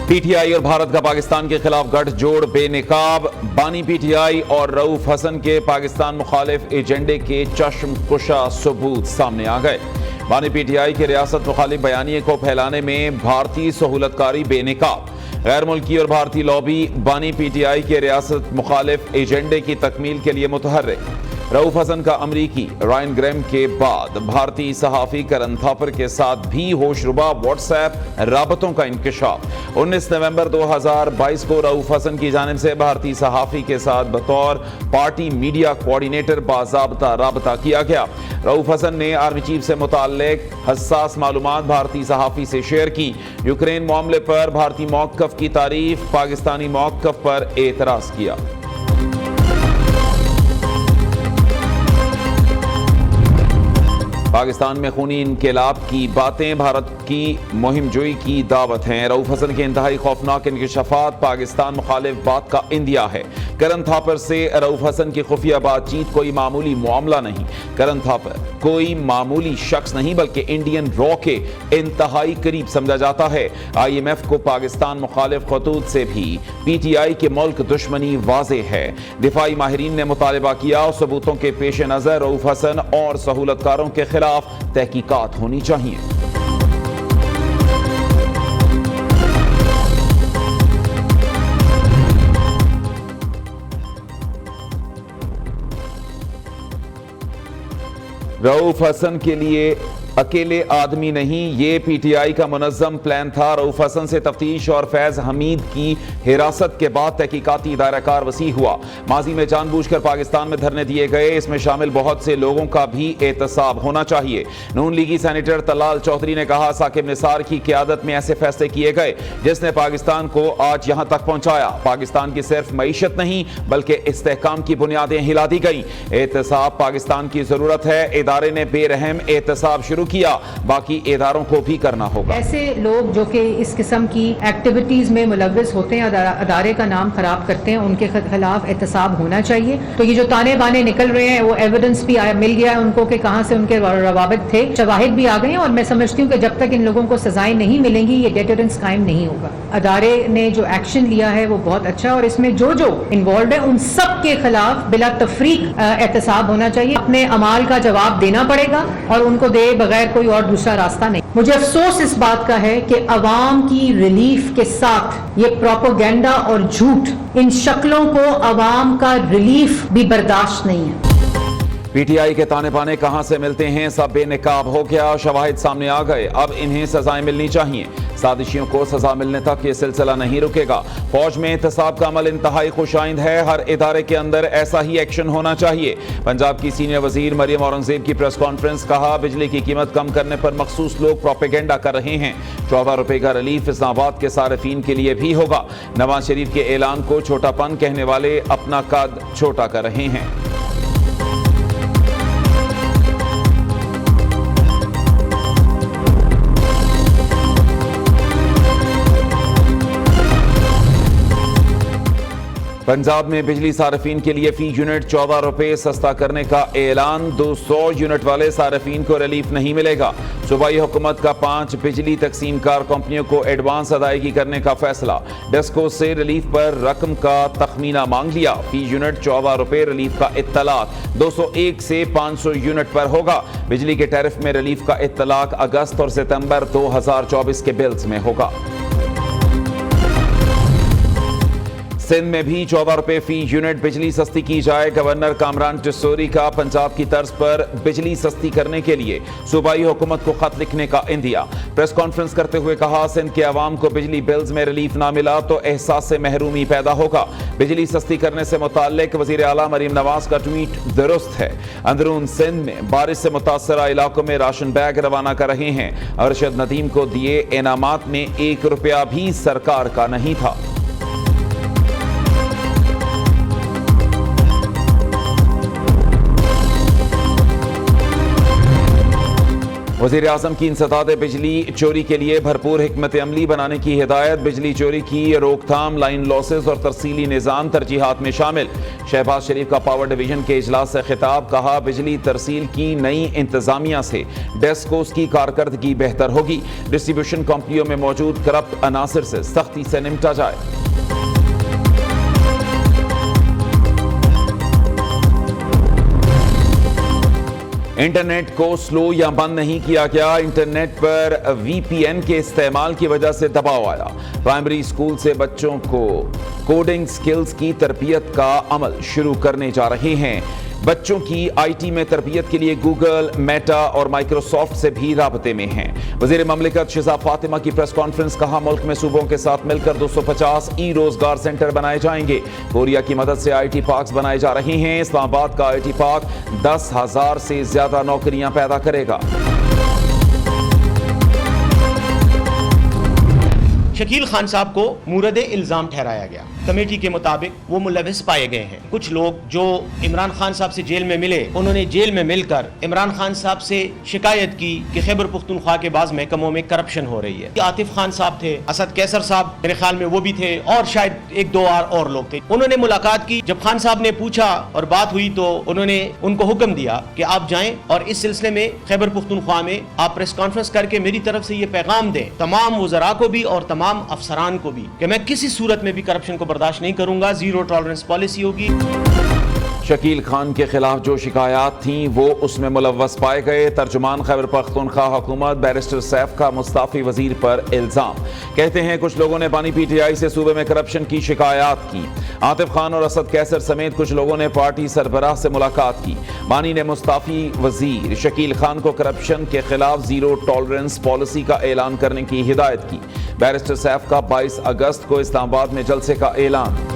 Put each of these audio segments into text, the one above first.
P T I اور بھارت کا پاکستان کے خلاف گٹھ جوڑ بے نقاب، بانی پی ٹی آئی اور رؤوف حسن کے پاکستان مخالف ایجنڈے کے چشم کشا ثبوت سامنے آ گئے۔ بانی پی ٹی آئی کے ریاست مخالف بیانیے کو پھیلانے میں بھارتی سہولت کاری بے نقاب، غیر ملکی اور بھارتی لابی بانی پی ٹی آئی کے ریاست مخالف ایجنڈے کی تکمیل کے لیے متحرک۔ رؤوف حسن کا امریکی رائن گریم کے بعد بھارتی صحافی کرن تھاپر کے ساتھ بھی ہوش ربا واٹس ایپ رابطوں کا انکشاف۔ 19 نومبر 2022 کو رؤوف حسن کی جانب سے بھارتی صحافی کے ساتھ بطور پارٹی میڈیا کوارڈینیٹر باضابطہ رابطہ کیا گیا۔ رؤوف حسن نے آرمی چیف سے متعلق حساس معلومات بھارتی صحافی سے شیئر کی۔ یوکرین معاملے پر بھارتی موقف کی تعریف، پاکستانی موقف پر اعتراض کیا۔ پاکستان میں خونی انقلاب کی باتیں بھارت کی مہم جوئی کی دعوت ہیں۔ رؤوف حسن کے انتہائی خوفناک انکشافات پاکستان مخالف بات کا اندیا ہے۔ کرن تھاپر سے رؤوف حسن کی خفیہ بات چیت کوئی معمولی معاملہ نہیں۔ کرن تھاپر کوئی معمولی شخص نہیں بلکہ انڈین را کے انتہائی قریب سمجھا جاتا ہے۔ آئی ایم ایف کو پاکستان مخالف خطوط سے بھی پی ٹی آئی کے ملک دشمنی واضح ہے۔ دفاعی ماہرین نے مطالبہ کیا اور ثبوتوں کے پیش نظر رؤوف حسن اور سہولت کاروں کے خلاف تحقیقات ہونی چاہیے۔ رؤوف حسن کے لیے اکیلے آدمی نہیں، یہ پی ٹی آئی کا منظم پلان تھا۔ رؤوف حسن سے تفتیش اور فیض حمید کی حراست کے بعد تحقیقاتی دائرہ کار وسیع ہوا۔ ماضی میں جان بوجھ کر پاکستان میں دھرنے دیے گئے، اس میں شامل بہت سے لوگوں کا بھی احتساب ہونا چاہیے۔ نون لیگی سینیٹر طلال چودھری نے کہا ثاقب نثار کی قیادت میں ایسے فیصلے کیے گئے جس نے پاکستان کو آج یہاں تک پہنچایا۔ پاکستان کی صرف معیشت نہیں بلکہ استحکام کی بنیادیں ہلا دی گئیں۔ احتساب پاکستان کی ضرورت ہے۔ ادارے نے بے رحم احتساب شروع کیا، باقی اداروں کو بھی کرنا ہوگا۔ ایسے لوگ جو کہ اس قسم کی ایکٹیویٹیز میں ملوث ہوتے ہیں، ادارے کا نام خراب کرتے ہیں، ان کے خلاف احتساب ہونا چاہیے۔ تو یہ جو تانے بانے نکل رہے ہیں وہ ایویڈنس بھی مل گیا ہے ان کو کہ کہاں سے ان کے روابط تھے، شواہد بھی آ گئے ہیں، اور میں سمجھتی ہوں کہ جب تک ان لوگوں کو سزائیں نہیں ملیں گی یہ ڈیٹرنس قائم نہیں ہوگا۔ ادارے نے جو ایکشن لیا ہے وہ بہت اچھا، اور اس میں جو انوالوڈ ہے ان سب کے خلاف بلا تفریق احتساب ہونا چاہیے۔ اپنے اعمال کا جواب دینا پڑے گا اور ان کو دے بغیر کوئی اور دوسرا راستہ نہیں۔ مجھے افسوس اس بات کا ہے کہ عوام کی ریلیف کے ساتھ یہ پروپیگنڈا اور جھوٹ، ان شکلوں کو عوام کا ریلیف بھی برداشت نہیں ہے۔ پی ٹی آئی کے تانے بانے کہاں سے ملتے ہیں، سب بے نقاب ہو گیا، شواہد سامنے آ گئے، اب انہیں سزائیں ملنی چاہیے۔ سازشیوں کو سزا ملنے تک یہ سلسلہ نہیں رکے گا۔ فوج میں احتساب کا عمل انتہائی خوش آئند ہے، ہر ادارے کے اندر ایسا ہی ایکشن ہونا چاہیے۔ پنجاب کی سینئر وزیر مریم اورنگزیب کی پریس کانفرنس، کہا بجلی کی قیمت کم کرنے پر مخصوص لوگ پروپیگنڈا کر رہے ہیں۔ 14 روپے کا ریلیف اسلام آباد کے صارفین کے لیے بھی ہوگا۔ نواز شریف کے اعلان کو چھوٹا پن کہنے والے اپنا قد چھوٹا کر رہے ہیں۔ پنجاب میں بجلی صارفین کے لیے فی یونٹ 14 روپے سستا کرنے کا اعلان، 200 یونٹ والے صارفین کو ریلیف نہیں ملے گا۔ صوبائی حکومت کا 5 بجلی تقسیم کار کمپنیوں کو ایڈوانس ادائیگی کرنے کا فیصلہ، ڈیسکو سے ریلیف پر رقم کا تخمینہ مانگ لیا۔ فی یونٹ 14 روپے ریلیف کا اطلاق 201 سے 500 یونٹ پر ہوگا۔ بجلی کے ٹیرف میں ریلیف کا اطلاق اگست اور ستمبر 2024 کے بلز میں ہوگا۔ سندھ میں بھی 14 روپے فی یونٹ بجلی سستی کی جائے۔ گورنر کامران ٹسوری کا پنجاب کی طرز پر بجلی سستی کرنے کے لیے صوبائی حکومت کو خط لکھنے کا اندیا۔ پریس کانفرنس کرتے ہوئے کہا سندھ کے عوام کو بجلی بلز میں ریلیف نہ ملا تو احساس سے محرومی پیدا ہوگا۔ بجلی سستی کرنے سے متعلق وزیر اعلیٰ مریم نواز کا ٹویٹ درست ہے۔ اندرون سندھ میں بارش سے متاثرہ علاقوں میں راشن بیگ روانہ کر رہے ہیں۔ ارشد ندیم کو دیے انعامات میں 1 روپیہ بھی سرکار کا نہیں تھا۔ वज़ीर आज़म की इंसदाद बिजली चोरी के लिए भरपूर हिकमत अमली बनाने की हिदायत। बिजली चोरी की रोकथाम, लाइन लॉसेस और तरसीली निज़ाम तरजीहात में शामिल। शहबाज शरीफ का पावर डिवीजन के इजलास से खिताब, कहा बिजली तरसील की नई इंतजामिया से डेस्कोस की कारकर्दगी बेहतर होगी। डिस्ट्रीब्यूशन कंपनियों में मौजूद करप्ट अनासर से सख्ती से निपटा जाए। इंटरनेट को स्लो या बंद नहीं किया गया। इंटरनेट पर VPN के इस्तेमाल की वजह से दबाव आया। प्राइमरी स्कूल से बच्चों को कोडिंग स्किल्स की तरबियत का अमल शुरू करने जा रहे हैं। बच्चों की IT में तरबियत के लिए गूगल, मेटा और माइक्रोसॉफ्ट से भी राबते में हैं। वज़ीर ममलिकत शिजा फातिमा की प्रेस कॉन्फ्रेंस, कहा मुल्क में सूबों के साथ मिलकर 250 रोजगार सेंटर बनाए जाएंगे। कोरिया की मदद से IT पार्क्स बनाए जा रहे हैं। इस्लामाबाद का IT पार्क 10,000 से ज्यादा नौकरियां पैदा करेगा। शकील खान साहब को मुरद इल्ज़ाम ठहराया गया। कमेटी के मुताबिक वो मुलविस पाए गए हैं। कुछ लोग जो इमरान खान साहब से जेल में मिले, उन्होंने जेल में मिलकर इमरान खान साहब से शिकायत की कि खैबर पुख्तनख्वा के बाज़ महकमों में करप्शन हो रही है। आतिफ खान साहब थे, असद कैसर साहब मेरे ख्याल में वो भी थे, और शायद एक दो और लोग थे। उन्होंने मुलाकात की। जब खान साहब ने पूछा और बात हुई तो उन्होंने उनको हुक्म दिया कि आप जाएं और इस सिलसिले में खैबर पुख्तनख्वा में आप प्रेस कॉन्फ्रेंस करके मेरी तरफ से ये पैगाम दें तमाम वज़रा को भी और तमाम अफसरान को भी कि मैं किसी सूरत में भी करप्शन को बर्दाश्त नहीं करूंगा। जीरो टॉलरेंस पॉलिसी होगी। शकील खान के खिलाफ जो शिकायत थीं वो उसमें मुलव्वस पाए गए। तर्जुमान खैबर पख्तूनख्वा हुकूमत बैरिस्टर सैफ का मुस्ताफी वजीर पर इल्जाम। कहते हैं कुछ लोगों ने बानी PTI से सूबे में करप्शन की शिकायत की। आतिफ खान और असद कैसर समेत कुछ लोगों ने पार्टी सरबराह से मुलाकात की। बानी ने मुस्ताफी वजीर शकील खान को करप्शन के खिलाफ जीरो टॉलरेंस पॉलिसी का ऐलान करने की हिदायत की। बैरिस्टर सैफ का 22 अगस्त को इस्लामाबाद में जलसे का ऐलान।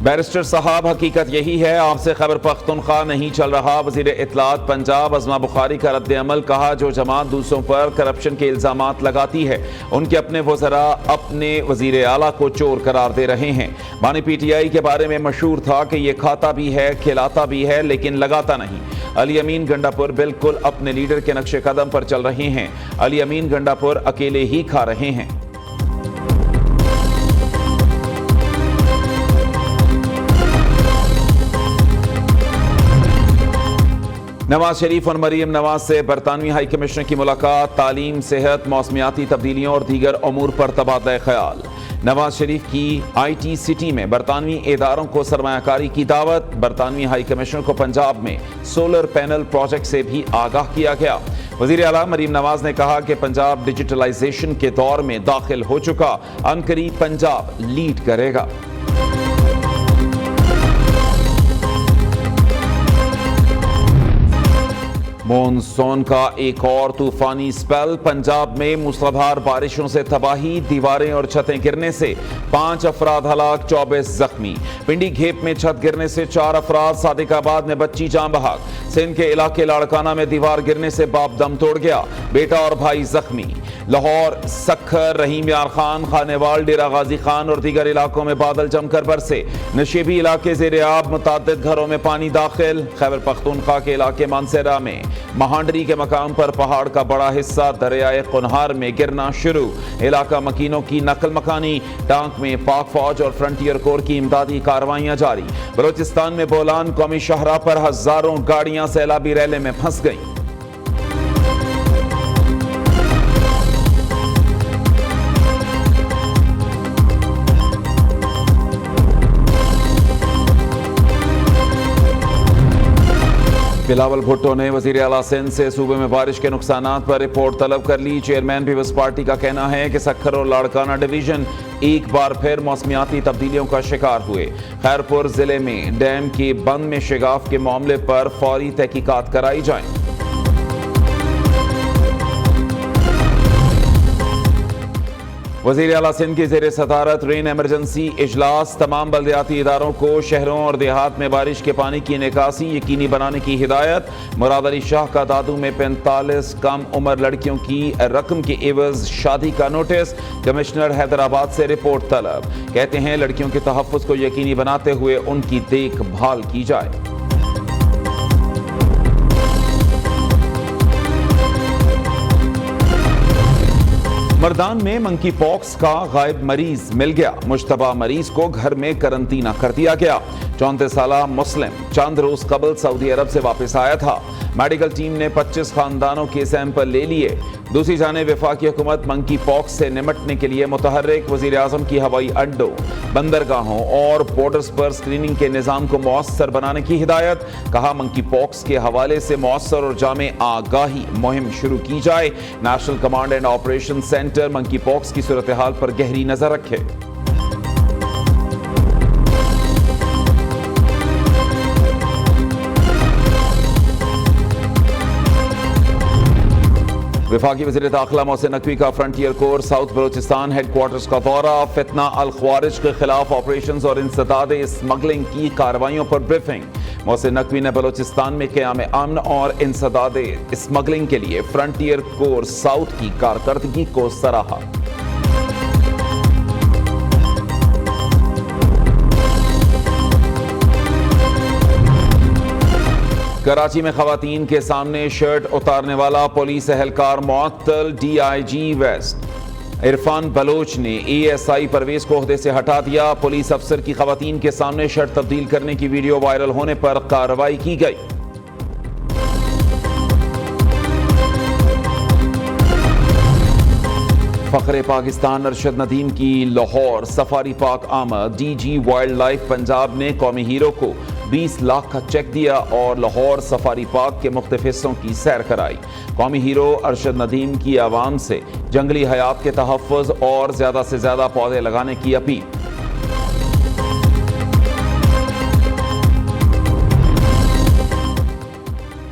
बैरिस्टर साहब, हकीकत यही है, आपसे खैबर पख्तूनख्वा नहीं चल रहा। वजीर इत्तलात पंजाब अज़मा बुखारी का रद्द अमल, कहा जो जमात दूसरों पर करप्शन के इल्जामात लगाती है उनके अपने वज़रा अपने वजीर आला को चोर करार दे रहे हैं। बानी PTI के बारे में मशहूर था कि ये खाता भी है, खिलाता भी है, लेकिन लगाता नहीं। अली अमीन गंडापुर बिल्कुल अपने लीडर के नक्शे कदम पर चल रहे हैं। अली अमीन गंडापुर अकेले ही खा रहे हैं। नवाज शरीफ और मरीम नवाज से बरतानवी हाई कमिश्नर की मुलाकात। तालीम, सेहत, मौसमियाती तब्दीलियों और दीगर अमूर पर तबादला ख्याल। नवाज शरीफ की IT सिटी में बरतानवी इदारों को सरमायाकारी की दावत। बरतानवी हाई कमिश्नर को पंजाब में सोलर पैनल प्रोजेक्ट से भी आगाह किया गया। वजीर आला मरीम नवाज ने कहा कि पंजाब डिजिटलाइजेशन के दौर में दाखिल हो चुका, अनकरीब पंजाब लीड करेगा। मॉनसून का एक और तूफानी स्पेल। पंजाब में मूसलाधार बारिशों से तबाही, दीवारें और छतें गिरने से 5 अफराद हलाक, 24 जख्मी। पिंडी घेप में छत गिरने से 4 अफराद, सादिकाबाद में बच्ची जान बहक। सिंध के इलाके लाड़काना में दीवार गिरने से बाप दम तोड़ गया, बेटा और भाई जख्मी। लाहौर, सखर, रहीम यार खान, खानेवाल, डेरा गाजी खान और दीगर इलाकों में बादल जमकर बरसे। नशेबी इलाके ज़ेरे आब, मुताद्दिद घरों में पानी दाखिल। खैबर पख्तूनख्वा के इलाके मानसेरा में महांडरी के मकाम पर पहाड़ का बड़ा हिस्सा दरियाए कुनहार में गिरना शुरू। इलाका मकीनों की नकल मकानी। टांक में पाक फौज और फ्रंटियर कोर की इमदादी कार्रवाइयां जारी। बलोचिस्तान में बोलान कौमी शाहरा पर हजारों गाड़ियां सैलाबी रैले में फंस गईं। बिलावल भुट्टो ने वजीर आला सिंध से सूबे में बारिश के नुकसानात पर रिपोर्ट तलब कर ली। चेयरमैन पीपल्स पार्टी का कहना है कि सखर और लाड़काना डिवीजन एक बार फिर मौसमियाती तब्दीलियों का शिकार हुए। खैरपुर जिले में डैम के बंद में शिगाफ के मामले पर फौरी तहकीकात कराई जाए। वज़ीर आला सिंध की ज़ेर सदारत रेन एमरजेंसी इजलास, तमाम बल्दियाती इदारों को शहरों और देहात में बारिश के पानी की निकासी यकीनी बनाने की हिदायत। मुराद अली शाह का दादू में 45 कम उम्र लड़कियों की रकम के एवज शादी का नोटिस। कमिश्नर हैदराबाद से रिपोर्ट तलब। कहते हैं लड़कियों के तहफ़्फ़ुज़ को यकीनी बनाते हुए उनकी देखभाल की जाए। मर्दान में मंकी पॉक्स का गायब मरीज मिल गया। मुश्तबा मरीज को घर में करंटीना कर दिया गया। 34 साला मुस्लिम चंद रोज कबल सऊदी अरब से वापस आया था। मेडिकल टीम ने 25 खानदानों के सैंपल ले लिए। दूसरी जानिब वफाकी हुकूमत मंकी पॉक्स से निमटने के लिए मुतहर्रिक। वज़ीर आज़म की हवाई अड्डों, बंदरगाहों और बॉर्डर्स पर स्क्रीनिंग के निज़ाम को मौसर बनाने की हिदायत। कहा मंकी पॉक्स के हवाले से मौसर और जामे आगाही मुहिम शुरू की जाए। National command and operation centre monkey pox की सूरत हाल पर गहरी नजर रखे। वफाकी वज़ीर दाखिला मोहसिन नकवी का frontier core south Balochistan headquarters का दौरा। फितना अल ख्वारिज के खिलाफ ऑपरेशंस और इंसदाद स्मगलिंग की कार्रवाइयों पर ब्रीफिंग। मोहसिन नकवी ने बलोचिस्तान में क़याम अमन और इंसदाद स्मगलिंग के लिए फ्रंटियर कोर साउथ की कारकर्दगी को सराहा। कराची में खवातीन के सामने शर्ट उतारने वाला पुलिस एहलकार मुअत्तल। DIG वेस्ट इरफान बलोच ने ASI परवेज को ओहदे से हटा दिया। पुलिस अफसर की खवातीन के सामने शर्ट तब्दील करने की वीडियो वायरल होने पर कार्रवाई की गई। फखरे पाकिस्तान अरशद नदीम की लाहौर सफारी पार्क आमद। DG वाइल्ड लाइफ पंजाब ने कौमी हीरो को 20 लाख का चेक दिया और लाहौर सफारी पार्क के मुख्तलिफ हिस्सों की सैर कराई। कौमी हीरो अरशद नदीम की आवाम से जंगली हयात के तहफ़्फ़ुज़ और ज़्यादा से ज़्यादा पौधे लगाने की appeal.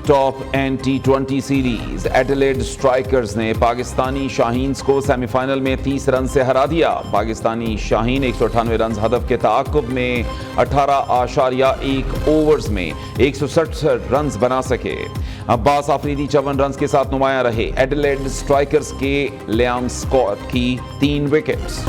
Top and T20 series Adelaide strikers ने पाकिस्तानी शाहीन्स को सेमीफाइनल में 30 रन से हरा दिया। पाकिस्तानी शाहीन 198 रन हदफ के ताक़ुब में 18.1 ओवर्स में 167 रन बना सके। अब्बास आफरीदी 54 रन के साथ नुमाया रहे। एडिलेड स्ट्राइकर्स के लियाम स्कॉट की 3 विकेट्स।